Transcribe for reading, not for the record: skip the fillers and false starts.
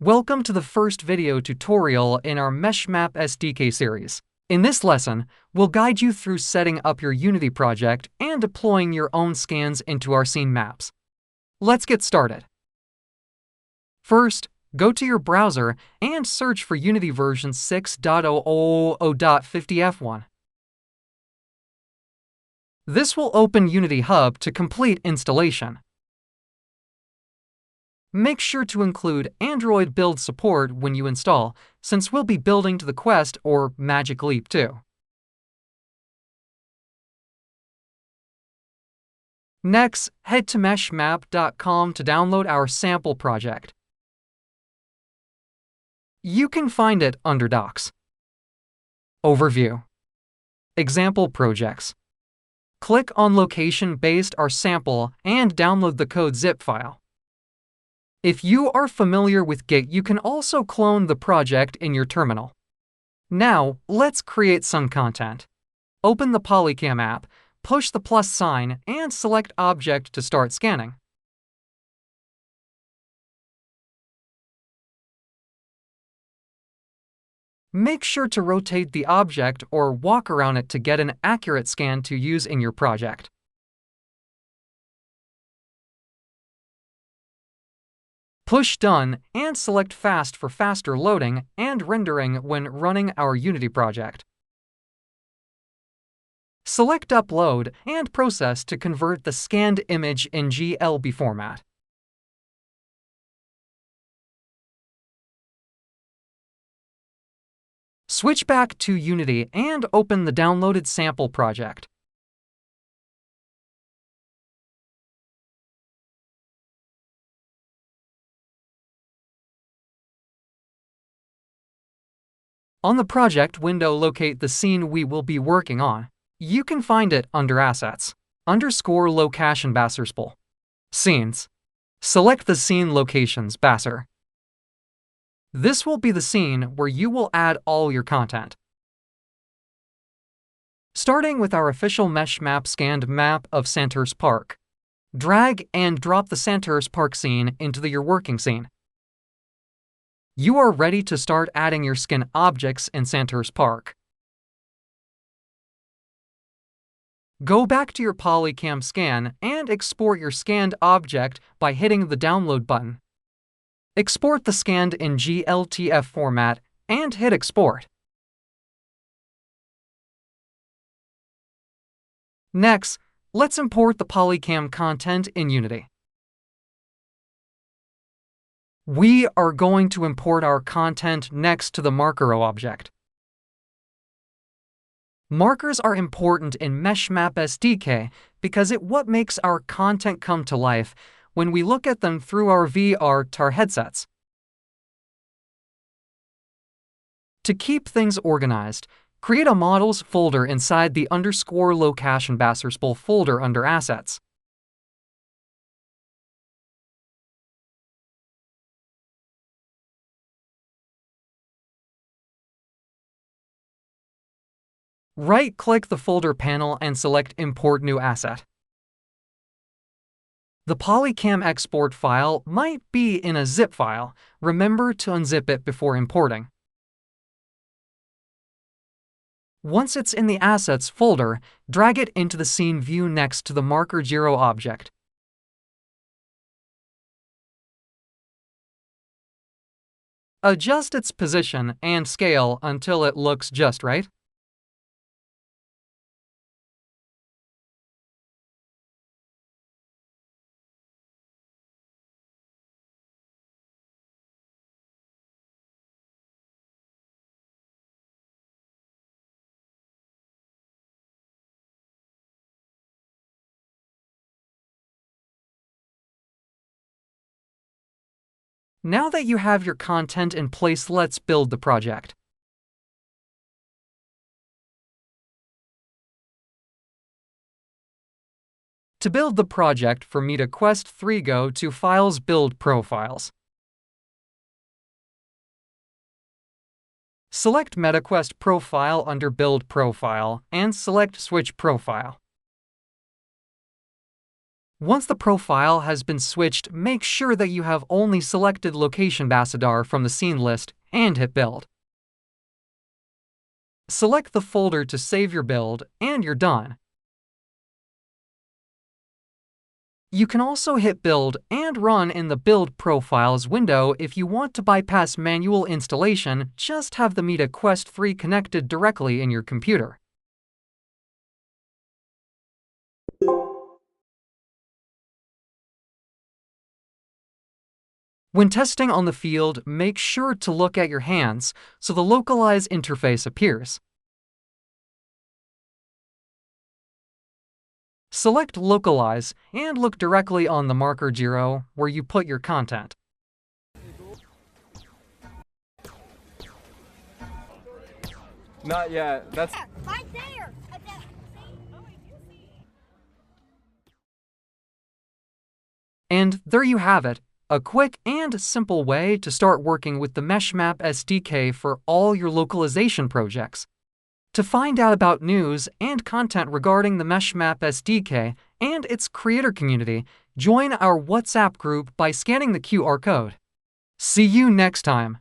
Welcome to the first video tutorial in our MeshMap SDK series. In this lesson, we'll guide you through setting up your Unity project and deploying your own scans into our scene maps. Let's get started. First, go to your browser and search for Unity version 6.000.50F1. This will open Unity Hub to complete installation. Make sure to include Android build support when you install, since we'll be building to the Quest or Magic Leap too. Next, head to meshmap.com to download our sample project. You can find it under Docs, Overview, Example Projects. Click on Location based our sample and download the code zip file. If you are familiar with Git, you can also clone the project in your terminal. Now, let's create some content. Open the Polycam app, push the plus sign, and select Object to start scanning. Make sure to rotate the object or walk around it to get an accurate scan to use in your project. Push Done and select Fast for faster loading and rendering when running our Unity project. Select Upload and Process to convert the scanned image in GLB format. Switch back to Unity and open the downloaded sample project. On the project window, locate the scene we will be working on. You can find it under Assets, _Location Basserspol. Scenes. Select the scene locations Basser. This will be the scene where you will add all your content. Starting with our official MeshMap scanned map of Santurce Park. Drag and drop the Santurce Park scene into your working scene. You are ready to start adding your skin objects in Santurce Park. Go back to your Polycam scan and export your scanned object by hitting the Download button. Export the scanned in GLTF format and hit Export. Next, let's import the Polycam content in Unity. We are going to import our content next to the marker object. Markers are important in MeshMap SDK because it's what makes our content come to life when we look at them through our VR headsets. To keep things organized, create a Models folder inside the _Location Basserspol folder under Assets. Right-click the folder panel and select Import New Asset. The Polycam export file might be in a zip file. Remember to unzip it before importing. Once it's in the Assets folder, drag it into the scene view next to the marker Giro object. Adjust its position and scale until it looks just right. Now that you have your content in place, let's build the project. To build the project, for me to Quest 3, go to Files, Build Profiles. Select MetaQuest Profile under Build Profile and select Switch Profile. Once the profile has been switched, make sure that you have only selected Location Ambassador from the scene list and hit Build. Select the folder to save your build, and you're done. You can also hit Build and Run in the Build Profiles window if you want to bypass manual installation, just have the Meta Quest 3 connected directly in your computer. When testing on the field, make sure to look at your hands so the Localize interface appears. Select Localize and look directly on the marker 0 where you put your content. Not yet. That's right there. And there you have it, a quick and simple way to start working with the MeshMap SDK for all your localization projects. To find out about news and content regarding the MeshMap SDK and its creator community, join our WhatsApp group by scanning the QR code. See you next time!